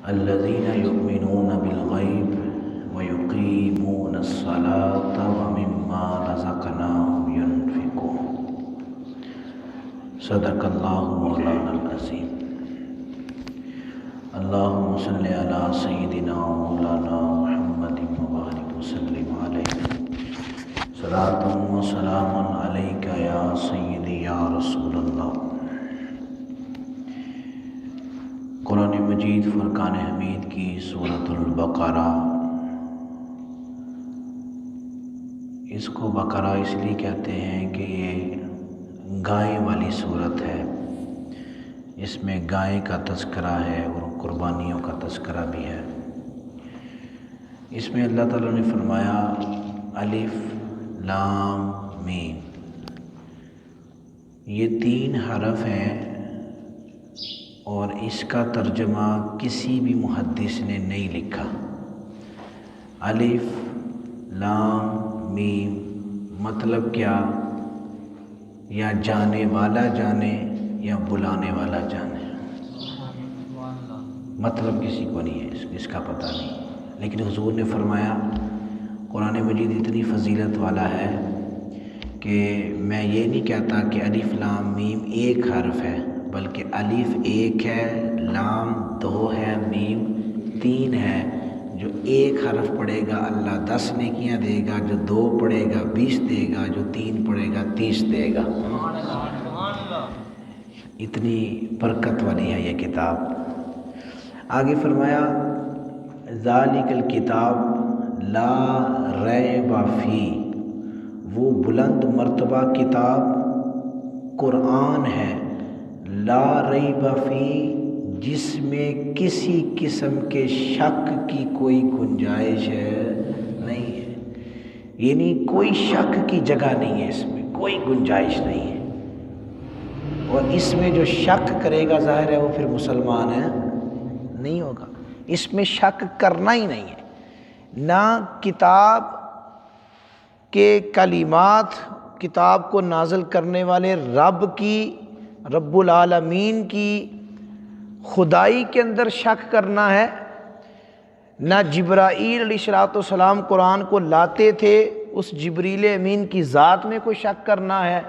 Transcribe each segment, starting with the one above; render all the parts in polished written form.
الذين يؤمنون بالغيب ويقيمون الصلاة ومما رزقناهم ينفقون صدق اللہ مولانا العظیم۔ اللہم صل علی سیدنا مولانا محمد مبارک وسلم علیہ صلاۃ و سلام علیک یا سیدی یا رسول اللہ۔ قرآن مجید فرقان حمید کی سورۃ البقرہ، اس کو بقرہ اس لیے کہتے ہیں کہ یہ گائے والی سورت ہے۔ اس میں گائے کا تذکرہ ہے اور قربانیوں کا تذکرہ بھی ہے۔ اس میں اللہ تعالیٰ نے فرمایا الف لام میم، یہ 3 حرف ہیں اور اس کا ترجمہ کسی بھی محدث نے نہیں لکھا۔ الف لام میم مطلب کیا؟ یا جانے والا جانے یا بلانے والا جانے، مطلب کسی کو نہیں ہے، اس کا پتہ نہیں۔ لیکن حضور نے فرمایا قرآن مجید اتنی فضیلت والا ہے کہ میں یہ نہیں کہتا کہ الف لام میم ایک حرف ہے، بلکہ الف ایک ہے، لام 2 ہے، میم 3 ہے۔ جو ایک حرف پڑھے گا اللہ 10 نیکیاں دے گا، جو 2 پڑھے گا 20 دے گا، جو 3 پڑھے گا 30 دے گا۔ اتنی برکت والی ہے یہ کتاب۔ آگے فرمایا ذالک الکتاب لا ریب فی، وہ بلند مرتبہ کتاب قرآن ہے، لا ریب فی، جس میں کسی قسم کے شک کی کوئی گنجائش نہیں ہے، یعنی کوئی شک کی جگہ نہیں ہے، اس میں کوئی گنجائش نہیں ہے۔ اور اس میں جو شک کرے گا ظاہر ہے وہ پھر مسلمان نہیں ہوگا۔ اس میں شک کرنا ہی نہیں ہے، نہ کتاب کے کلمات، کتاب کو نازل کرنے والے رب کی، رب العالمین کی خدائی کے اندر شک کرنا ہے، نہ جبرائیل علیہ السلام قرآن کو لاتے تھے اس جبریل امین کی ذات میں کوئی شک کرنا ہے،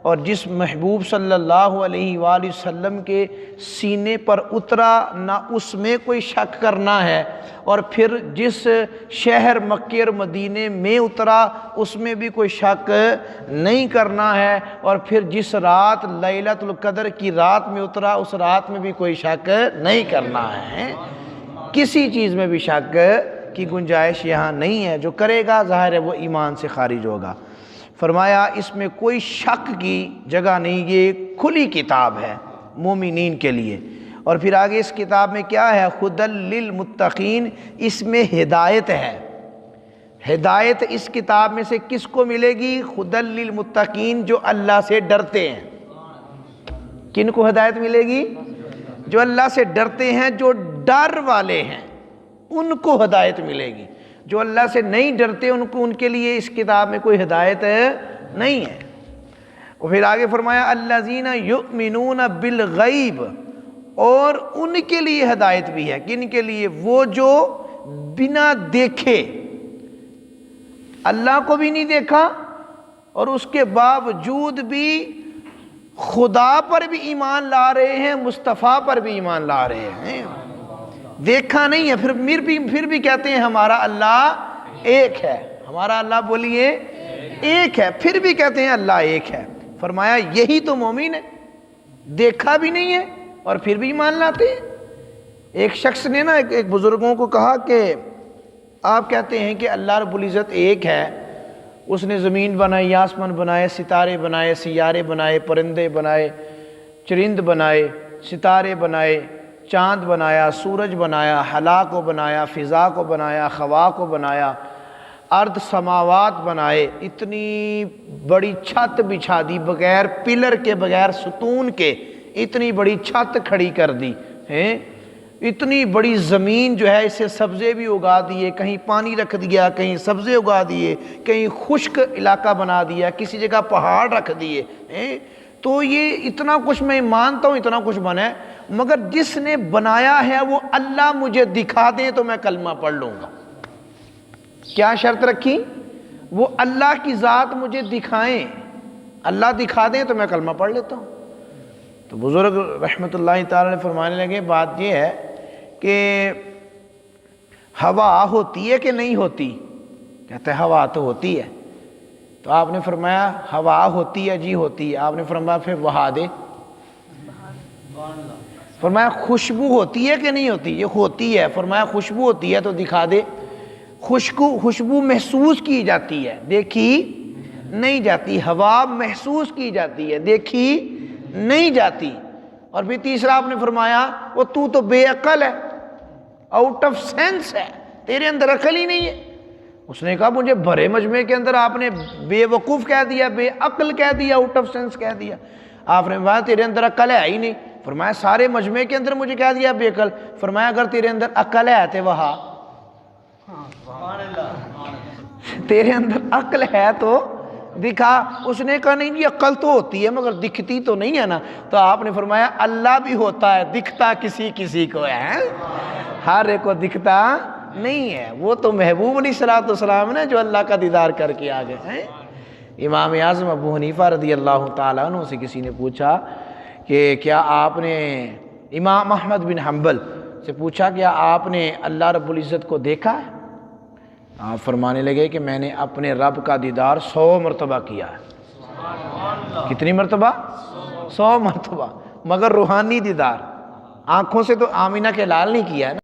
اور جس محبوب صلی اللہ علیہ وآلہ وسلم کے سینے پر اترا نہ اس میں کوئی شک کرنا ہے، اور پھر جس شہر مکہ اور مدینے میں اترا اس میں بھی کوئی شک نہیں کرنا ہے، اور پھر جس رات لیلۃ القدر کی رات میں اترا اس رات میں بھی کوئی شک نہیں کرنا ہے۔ کسی چیز میں بھی شک کی گنجائش یہاں نہیں ہے، جو کرے گا ظاہر ہے وہ ایمان سے خارج ہوگا۔ فرمایا اس میں کوئی شک کی جگہ نہیں، یہ کھلی کتاب ہے مومنین کے لیے۔ اور پھر آگے اس کتاب میں کیا ہے؟ ھدی للمتقین، اس میں ہدایت ہے۔ ہدایت اس کتاب میں سے کس کو ملے گی؟ ھدی للمتقین، جو اللہ سے ڈرتے ہیں۔ کن کو ہدایت ملے گی؟ جو اللہ سے ڈرتے ہیں، جو ڈر والے ہیں ان کو ہدایت ملے گی۔ جو اللہ سے نہیں ڈرتے ان کے لیے اس کتاب میں کوئی ہدایت نہیں ہے۔ اور پھر آگے فرمایا الذین یؤمنون بالغیب، اور ان کے لیے ہدایت بھی ہے۔ کن کے لیے؟ وہ جو بنا دیکھے، اللہ کو بھی نہیں دیکھا اور اس کے باوجود بھی خدا پر بھی ایمان لا رہے ہیں، مصطفیٰ پر بھی ایمان لا رہے ہیں۔ دیکھا نہیں ہے، پھر بھی کہتے ہیں ہمارا اللہ ایک ہے، ہمارا اللہ بولیے ایک ہے، پھر بھی کہتے ہیں اللہ ایک ہے۔ فرمایا یہی تو مومن ہے، دیکھا بھی نہیں ہے اور پھر بھی ایمان لاتے ہیں۔ ایک شخص نے ایک بزرگوں کو کہا کہ آپ کہتے ہیں کہ اللہ رب العزت ایک ہے، اس نے زمین بنائی، آسمان بنائے، ستارے بنائے، سیارے بنائے، پرندے بنائے، چرند بنائے، ستارے بنائے، چاند بنایا، سورج بنایا، ہلا کو بنایا، فضا کو بنایا، خوا کو بنایا، ارض سماوات بنائے، اتنی بڑی چھت بچھا دی، بغیر پلر کے، بغیر ستون کے اتنی بڑی چھت کھڑی کر دی ہیں، اتنی بڑی زمین جو ہے اسے سبزے بھی اگا دیے، کہیں پانی رکھ دیا، کہیں سبزے اگا دیے، کہیں خشک علاقہ بنا دیا، کسی جگہ پہاڑ رکھ دیے ہیں۔ تو یہ اتنا کچھ میں مانتا ہوں، اتنا کچھ بنا ہے، مگر جس نے بنایا ہے وہ اللہ مجھے دکھا دیں تو میں کلمہ پڑھ لوں گا۔ کیا شرط رکھی؟ وہ اللہ کی ذات مجھے دکھائیں، اللہ دکھا دیں تو میں کلمہ پڑھ لیتا ہوں۔ تو بزرگ رحمۃ اللہ تعالی نے فرمانے لگے بات یہ ہے کہ ہوا ہوتی ہے کہ نہیں ہوتی؟ کہتے ہیں ہوا تو ہوتی ہے۔ تو آپ نے فرمایا ہوا ہوتی ہے؟ جی ہوتی ہے۔ آپ نے فرمایا پھر وہا دے۔ فرمایا خوشبو ہوتی ہے کہ نہیں ہوتی؟ یہ ہوتی ہے۔ فرمایا خوشبو ہوتی ہے تو دکھا دے۔ خوشبو محسوس کی جاتی ہے، دیکھی نہیں جاتی۔ ہوا محسوس کی جاتی ہے، دیکھی نہیں جاتی۔ اور پھر تیسرا آپ نے فرمایا وہ تو بے عقل ہے، آؤٹ آف سینس ہے، تیرے اندر عقل ہی نہیں ہے۔ اس نے کہا مجھے بھرے مجمع کے اندر آپ نے بے وقوف کہہ دیا، بے عقل کہہ دیا، آؤٹ آف سینس کہہ دیا۔ آپ نے فرمایا تیرے اندر عقل ہے ہی نہیں۔ فرمایا سارے مجمع کے اندر مجھے کہہ دیا بے عقل۔ فرمایا اگر تیرے اندر عقل ہے تو وہاں، تیرے اندر عقل ہے تو دکھا۔ اس نے کہا نہیں جی عقل تو ہوتی ہے مگر دکھتی تو نہیں ہے نا۔ تو آپ نے فرمایا اللہ بھی ہوتا ہے، دکھتا کسی کسی کو ہے، ہر ایک کو دکھتا نہیں ہے۔ وہ تو محبوب علیہ السلام نے جو اللہ کا دیدار کر کے آ گئے ہیں۔ امام اعظم ابو حنیفہ رضی اللہ تعالیٰ عنہ سے کسی نے پوچھا کہ کیا آپ نے، امام احمد بن حنبل سے پوچھا کیا آپ نے اللہ رب العزت کو دیکھا ہے؟ آپ فرمانے لگے کہ میں نے اپنے رب کا دیدار 100 مرتبہ کیا ہے۔ کتنی مرتبہ؟ 100 مرتبہ، مگر روحانی دیدار، آنکھوں سے تو آمینہ کے لال نہیں کیا ہے نا۔